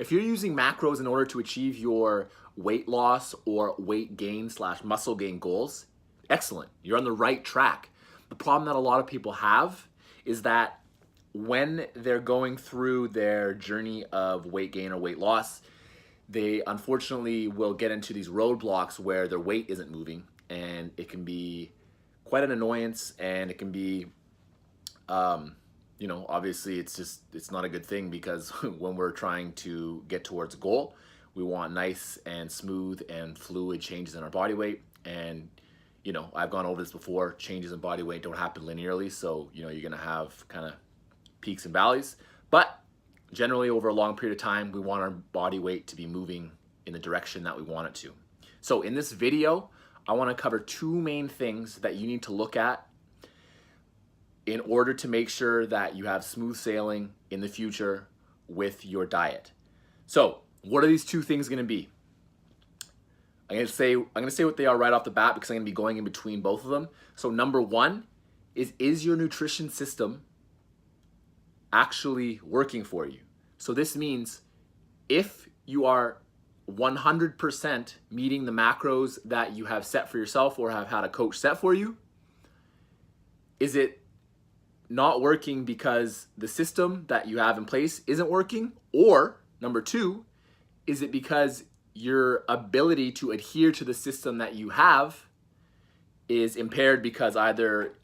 If you're using macros in order to achieve your weight loss or weight gain slash muscle gain goals, excellent. You're on the right track. The problem that a lot of people have is that when they're going through their journey of weight gain or weight loss, they unfortunately will get into these roadblocks where their weight isn't moving, and it can be quite an annoyance, and it can be obviously it's not a good thing, because when we're trying to get towards a goal, we want nice and smooth and fluid changes in our body weight. And I've gone over this before, changes in body weight don't happen linearly, so you're gonna have kind of peaks and valleys, but generally over a long period of time, we want our body weight to be moving in the direction that we want it to. So in this video, I want to cover two main things that you need to look at in order to make sure that you have smooth sailing in the future with your diet. So what are these two things going to be? I'm going to say what they are right off the bat, because I'm going to be going in between both of them. So number one is your nutrition system actually working for you? So this means if you are 100% meeting the macros that you have set for yourself or have had a coach set for you, is it not working because the system that you have in place isn't working? Or number two, is it because your ability to adhere to the system that you have is impaired because either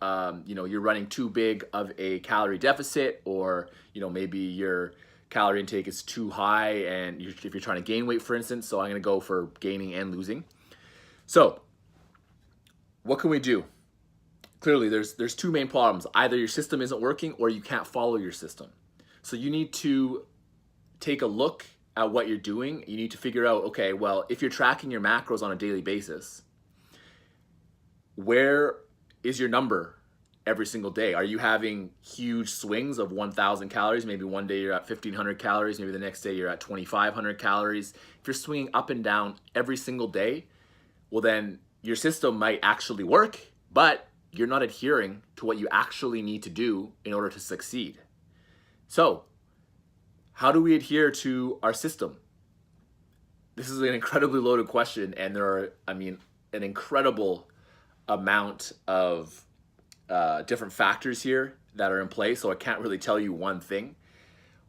you're running too big of a calorie deficit, or maybe your calorie intake is too high, and if you're trying to gain weight, for instance. So I'm going to go for gaining and losing. So what can we do? Clearly there's two main problems. Either your system isn't working, or you can't follow your system. So you need to take a look at what you're doing. You need to figure out, okay, well, if you're tracking your macros on a daily basis, where is your number every single day? Are you having huge swings of 1,000 calories? Maybe one day you're at 1,500 calories. Maybe the next day you're at 2,500 calories. If you're swinging up and down every single day, well, then your system might actually work, but you're not adhering to what you actually need to do in order to succeed. So how do we adhere to our system? This is an incredibly loaded question, and there are, an incredible amount of different factors here that are in play, so I can't really tell you one thing.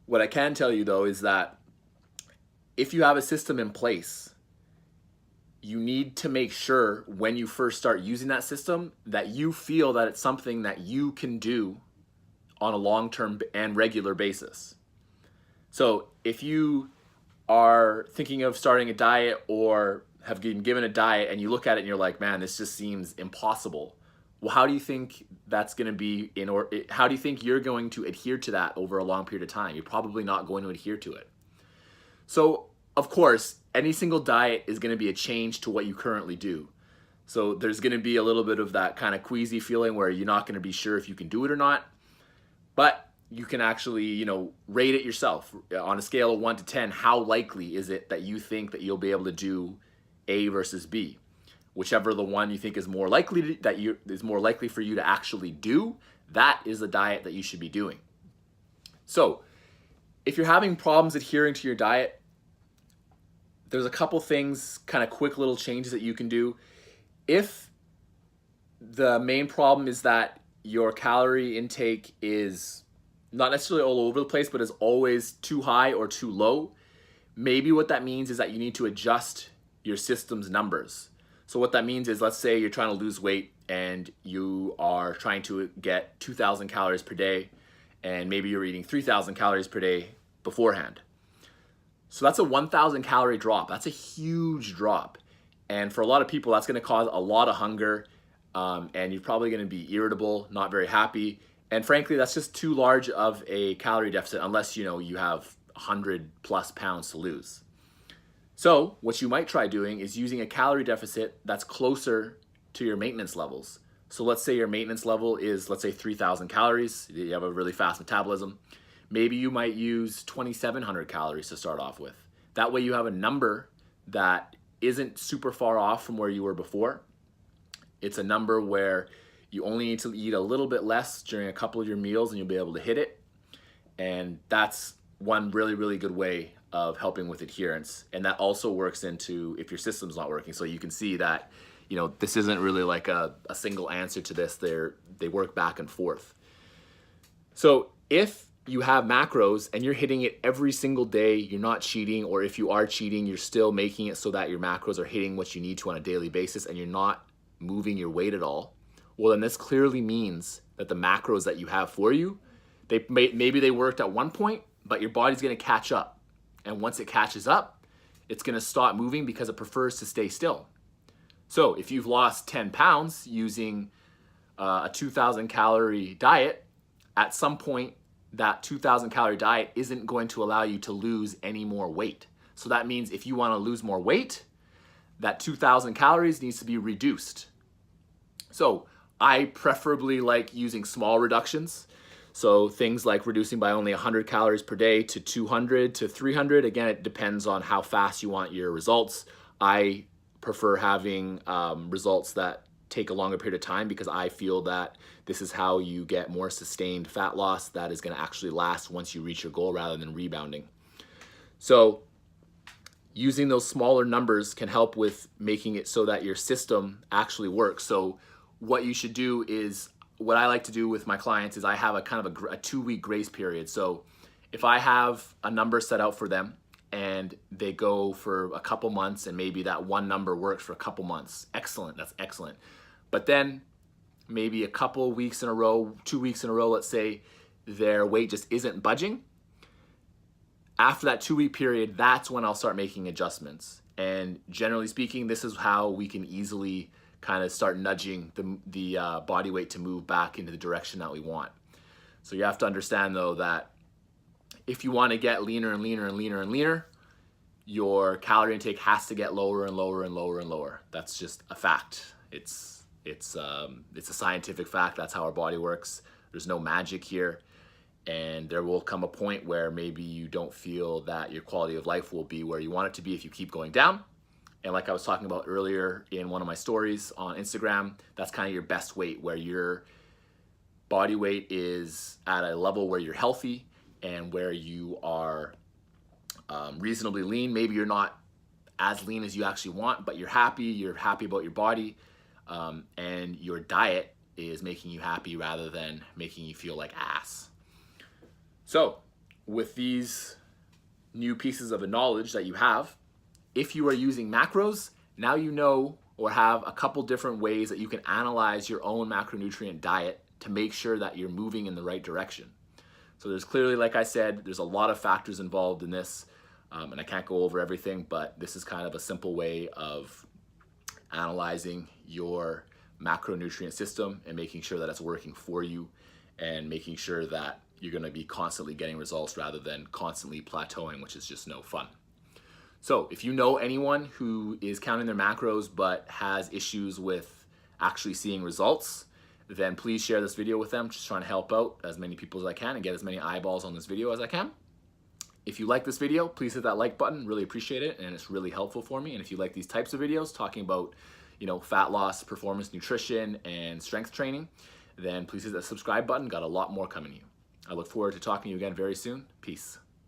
What I can tell you, though, is that if you have a system in place, you need to make sure when you first start using that system that you feel that it's something that you can do on a long-term and regular basis. So if you are thinking of starting a diet, or have been given a diet, and you look at it and you're like, man, this just seems impossible. Well, how do you think that's going to be how do you think you're going to adhere to that over a long period of time? You're probably not going to adhere to it. So, of course, any single diet is going to be a change to what you currently do. So there's going to be a little bit of that kind of queasy feeling where you're not going to be sure if you can do it or not. But you can actually, rate it yourself on a scale of 1 to 10. How likely is it that you think that you'll be able to do A versus B? Whichever the one you think is more likely is more likely for you to actually do, that is the diet that you should be doing. So if you're having problems adhering to your diet, there's a couple things, kind of quick little changes that you can do. If the main problem is that your calorie intake is not necessarily all over the place, but is always too high or too low, maybe what that means is that you need to adjust your system's numbers. So what that means is, let's say you're trying to lose weight and you are trying to get 2,000 calories per day, and maybe you're eating 3,000 calories per day beforehand. So that's a 1,000 calorie drop. That's a huge drop. And for a lot of people, that's gonna cause a lot of hunger, and you're probably gonna be irritable, not very happy. And frankly, that's just too large of a calorie deficit unless you have 100+ pounds to lose. So what you might try doing is using a calorie deficit that's closer to your maintenance levels. So let's say your maintenance level is, let's say 3,000 calories. You have a really fast metabolism. Maybe you might use 2,700 calories to start off with. That way you have a number that isn't super far off from where you were before. It's a number where you only need to eat a little bit less during a couple of your meals and you'll be able to hit it. And that's one really, really good way of helping with adherence. And that also works into if your system's not working. So you can see that, you know, this isn't really like a single answer to this. They work back and forth. So if you have macros and you're hitting it every single day, you're not cheating, or if you are cheating, you're still making it so that your macros are hitting what you need to on a daily basis and you're not moving your weight at all, well, then this clearly means that the macros that you have for you, maybe they worked at one point, but your body's gonna catch up. And once it catches up, it's gonna stop moving because it prefers to stay still. So if you've lost 10 pounds using a 2,000 calorie diet, at some point that 2,000 calorie diet isn't going to allow you to lose any more weight. So that means if you wanna lose more weight, that 2,000 calories needs to be reduced. So I preferably like using small reductions. So things like reducing by only 100 calories per day to 200 to 300. Again, it depends on how fast you want your results. I prefer having results that take a longer period of time because I feel that this is how you get more sustained fat loss that is going to actually last once you reach your goal rather than rebounding. So using those smaller numbers can help with making it so that your system actually works. So what you should do is, what I like to do with my clients is I have a kind of a 2-week grace period. So if I have a number set out for them and they go for a couple months and maybe that one number works for a couple months, excellent, that's excellent. But then maybe a couple weeks in a row, 2 weeks in a row, let's say, their weight just isn't budging. After that 2-week period, that's when I'll start making adjustments. And generally speaking, this is how we can easily kind of start nudging the body weight to move back into the direction that we want. So you have to understand though that if you want to get leaner and leaner and leaner and leaner, your calorie intake has to get lower and lower and lower and lower. That's just a fact. It's a scientific fact. That's how our body works. There's no magic here. And there will come a point where maybe you don't feel that your quality of life will be where you want it to be if you keep going down. And like I was talking about earlier in one of my stories on Instagram, that's kind of your best weight, where your body weight is at a level where you're healthy and where you are reasonably lean. Maybe you're not as lean as you actually want, but you're happy about your body, and your diet is making you happy rather than making you feel like ass. So with these new pieces of knowledge that you have, if you are using macros, now you know or have a couple different ways that you can analyze your own macronutrient diet to make sure that you're moving in the right direction. So there's clearly, like I said, there's a lot of factors involved in this, and I can't go over everything, but this is kind of a simple way of analyzing your macronutrient system and making sure that it's working for you and making sure that you're going to be constantly getting results rather than constantly plateauing, which is just no fun. So if you know anyone who is counting their macros but has issues with actually seeing results, then please share this video with them. Just trying to help out as many people as I can and get as many eyeballs on this video as I can. If you like this video, please hit that like button. Really appreciate it, and it's really helpful for me. And if you like these types of videos talking about, fat loss, performance nutrition, and strength training, then please hit that subscribe button. Got a lot more coming to you. I look forward to talking to you again very soon. Peace.